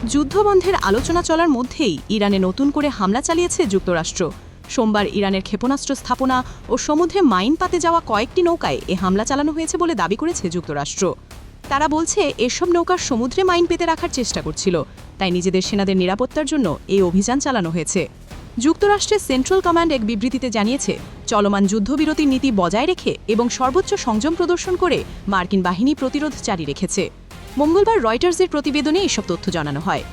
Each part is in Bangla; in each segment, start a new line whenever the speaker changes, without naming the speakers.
যুদ্ধবন্ধের আলোচনা চলার মধ্যেই ইরানে নতুন করে হামলা চালিয়েছে যুক্তরাষ্ট্র। সোমবার ইরানের ক্ষেপণাস্ত্র স্থাপনা ও সমুদ্রে মাইন পাতে যাওয়া কয়েকটি নৌকায় এ হামলা চালানো হয়েছে বলে দাবি করেছে যুক্তরাষ্ট্র। তারা বলছে এসব নৌকা সমুদ্রে মাইন পেতে রাখার চেষ্টা করছিল, তাই নিজেদের সেনাদের নিরাপত্তার জন্য এই অভিযান চালানো হয়েছে। যুক্তরাষ্ট্রের সেন্ট্রাল কমান্ড এক বিবৃতিতে জানিয়েছে, চলমান যুদ্ধবিরতির নীতি বজায় রেখে এবং সর্বোচ্চ সংযম প্রদর্শন করে মার্কিন বাহিনী প্রতিরোধ জারি রেখেছে। মঙ্গলবার রয়টার্সের প্রতিবেদনে এসব তথ্য জানানো হয়।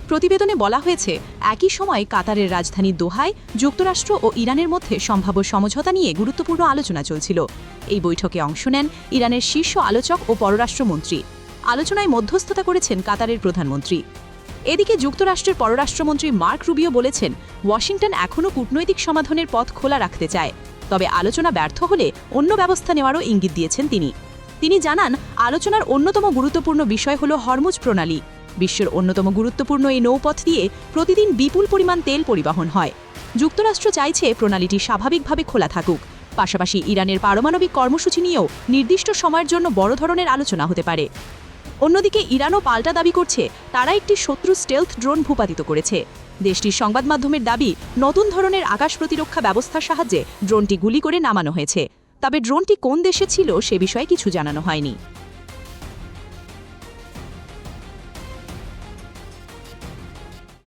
প্রতিবেদনে বলা হয়েছে, একই সময় কাতারের রাজধানী দোহায় যুক্তরাষ্ট্র ও ইরানের মধ্যে সম্ভাব্য সমঝোতা নিয়ে গুরুত্বপূর্ণ আলোচনা চলছিল। এই বৈঠকে অংশ নেন ইরানের শীর্ষ আলোচক ও পররাষ্ট্রমন্ত্রী। আলোচনায় মধ্যস্থতা করেছেন কাতারের প্রধানমন্ত্রী। এদিকে যুক্তরাষ্ট্রের পররাষ্ট্রমন্ত্রী মার্ক রুবিও বলেছেন, ওয়াশিংটন এখনও কূটনৈতিক সমাধানের পথ খোলা রাখতে চায়, তবে আলোচনা ব্যর্থ হলে অন্য ব্যবস্থা নেওয়ারও ইঙ্গিত দিয়েছেন তিনি জানান, আলোচনার অন্যতম গুরুত্বপূর্ণ বিষয় হল হরমুজ প্রণালী। বিশ্বের অন্যতম গুরুত্বপূর্ণ এই নৌপথ দিয়ে প্রতিদিন বিপুল পরিমাণ তেল পরিবহন হয়। যুক্তরাষ্ট্র চাইছে প্রণালীটি স্বাভাবিকভাবে খোলা থাকুক। পাশাপাশি ইরানের পারমাণবিক কর্মসূচি নিয়েও নির্দিষ্ট সময়ের জন্য বড় ধরনের আলোচনা হতে পারে। অন্যদিকে ইরানও পাল্টা দাবি করছে, তারা একটি শত্রু স্টেলথ ড্রোন ভূপাতিত করেছে। দেশটির সংবাদ মাধ্যমের দাবি, নতুন ধরনের আকাশ প্রতিরক্ষা ব্যবস্থার সাহায্যে ড্রোনটি গুলি করে নামানো হয়েছে। তবে ড্রোনটি কোন দেশে ছিল সে বিষয়ে কিছু জানানো হয়নি।